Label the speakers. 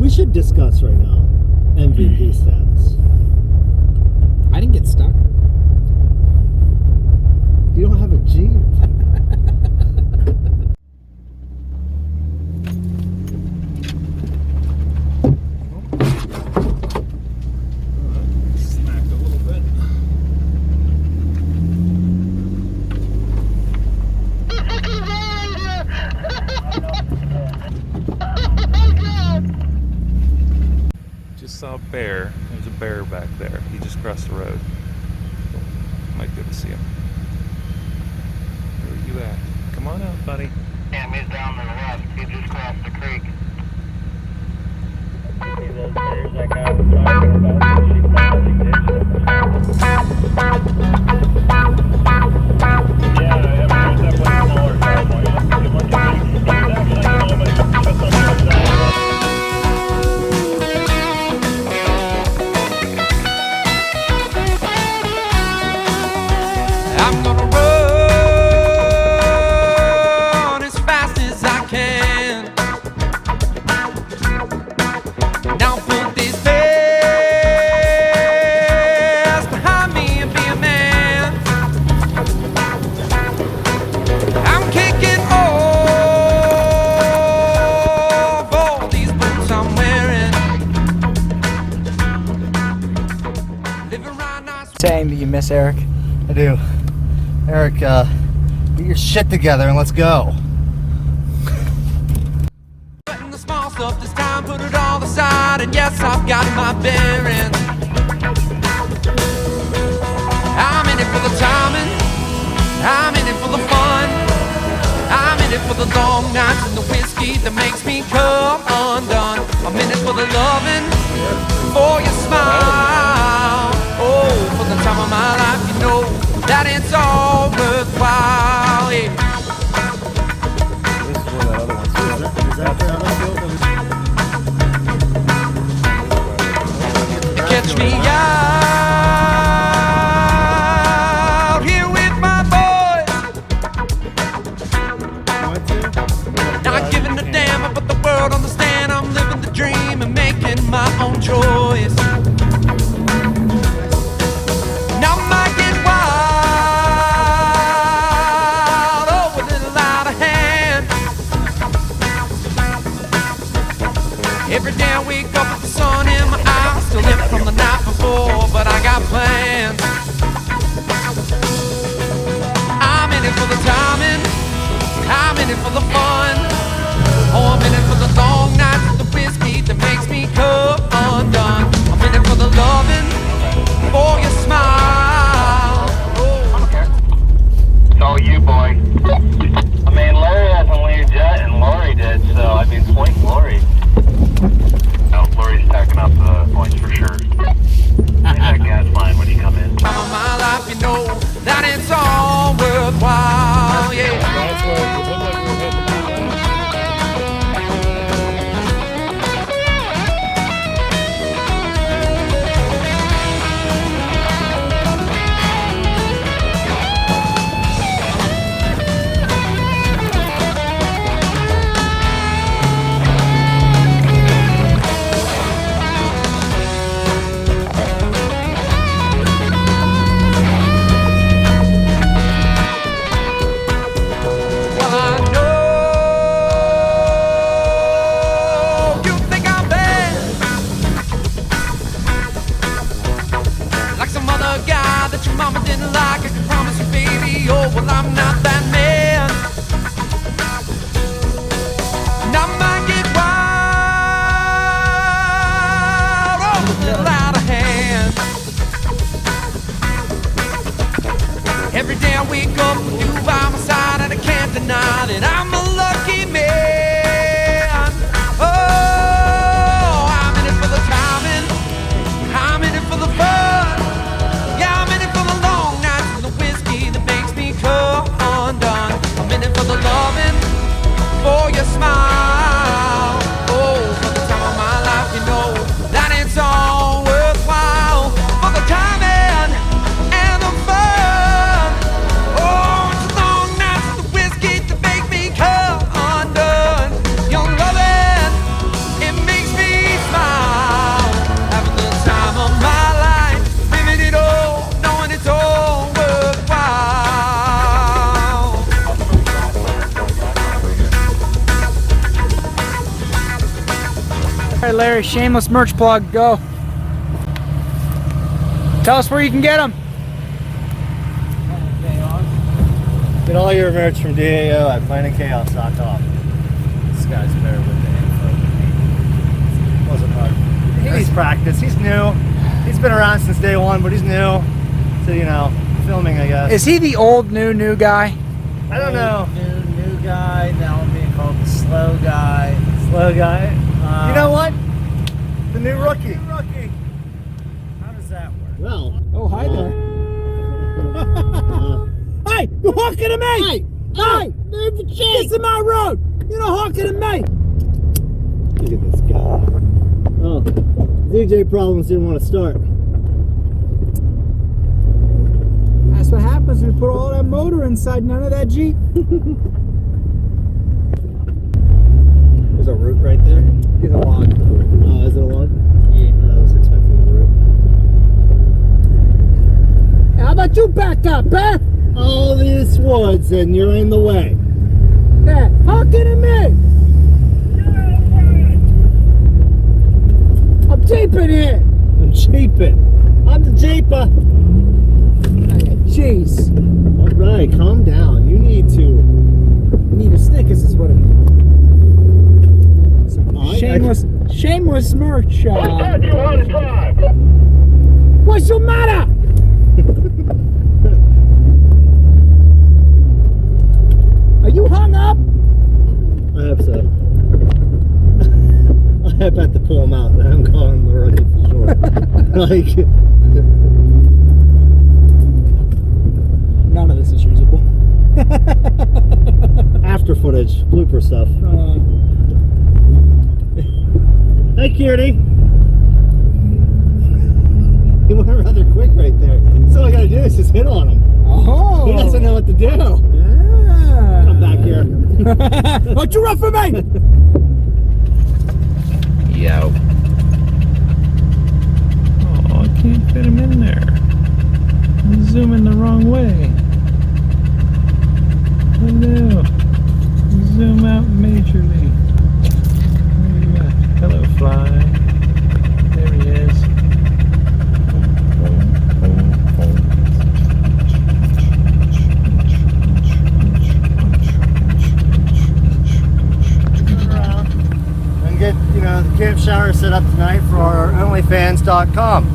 Speaker 1: We should discuss right now MVP status.
Speaker 2: I didn't get stuck.
Speaker 1: You don't have a Jeep.
Speaker 2: Smacked a little bit.
Speaker 3: Just saw a bear. There's a bear back there. He just crossed the road. Might be able to see him. Where are you at? Come on out, buddy.
Speaker 4: Yeah, he's down to the left. He just crossed the creek. See those bears that guy was talking about? She finally ditched him. Yeah, there's definitely smaller cowboys. He's actually home and just on the other side.
Speaker 5: I'm gonna run as fast as I can. Now put this past behind me and be a man. I'm kicking off all these boots I'm wearing. Living right nice.
Speaker 1: Saying that you miss Eric? I do. Eric, get your shit together and let's go.
Speaker 5: Putting the small stuff this time, put it all aside, and yes, I've got my bearings. I'm in it for the timing, I'm in it for the fun, I'm in it for the long nights and the whiskey that makes me come undone. I'm in it for the loving, for your smile, oh, for the time of my life, you know that it's all worthwhile, yeah.
Speaker 1: This is where that other one's
Speaker 5: Catch me out here with my boys, not giving a damn about the world. Understand I'm living the dream and making my own choice. Now I might get wild, oh, a little out of hand. Every day I wake up with the sun in my eyes, still lit from the night before, but I got plans. I'm in it for the timing, I'm in it for the fun, oh, I'm in it for the long nights with the whiskey that makes me come undone. I'm in it for the loving, for your smile.
Speaker 4: It's all you, boy. I mean, Larry hasn't leaved yet, and Lori did, so I mean, swing Lori. No, Lori's stacking up the points for sure. Leave that gas line when you come in.
Speaker 5: Time of my life, you know that it's all worthwhile, yeah.
Speaker 3: That's where it looked like we were heading.
Speaker 6: Hey Larry, shameless merch plug, go. Tell us where you can get them.
Speaker 1: Get all your merch from DAO at planandchaos.com. This guy's better with the info than me. Wasn't hard. He needs practice. He's new. He's been around since day one, but he's new. So, you know, filming, I guess.
Speaker 6: Is he the old new guy?
Speaker 1: I don't know.
Speaker 7: New guy. Now I'm being called the slow guy.
Speaker 1: Slow guy. You know what? The new rookie.
Speaker 7: Rookie. How does that work?
Speaker 1: Well.
Speaker 6: Oh, hi there.
Speaker 7: Hey, you're honking at me! Hey, this is my road! You're not honking at me!
Speaker 1: Look at this guy. Oh, DJ problems didn't want to start.
Speaker 6: That's what happens when you put all that motor inside none of that Jeep.
Speaker 1: There's a root right there.
Speaker 6: He's a log.
Speaker 1: Oh, is it a log? Yeah. I was expecting a root.
Speaker 6: How about you back up, eh?
Speaker 1: All these woods and you're in the way.
Speaker 6: Yeah, honking at me! I'm jeeping here!
Speaker 1: I'm jeeping. I'm the jeeper.
Speaker 6: Jeez.
Speaker 1: All right, calm down. You need to.
Speaker 6: Need a Snickers is what it is. Shameless merch. What's your matter? Are you hung up?
Speaker 1: I hope so. I hope I have to pull him out. I'm calling the rookie for sure. Like,
Speaker 6: None of this is usable.
Speaker 1: after footage, blooper stuff. Hey, Kierty. He went rather quick right there. So all I gotta do is just hit on him.
Speaker 6: Oh.
Speaker 1: He doesn't know what to do.
Speaker 6: Yeah.
Speaker 1: Come back here.
Speaker 6: Don't you run for me!
Speaker 3: Yo. Oh, I can't fit him in there. I'm zooming the wrong way. Hello. Zoom out majorly. Where you at? Hello, fly. There he is.
Speaker 1: And get, you know, the camp shower set up tonight for our onlyfans.com.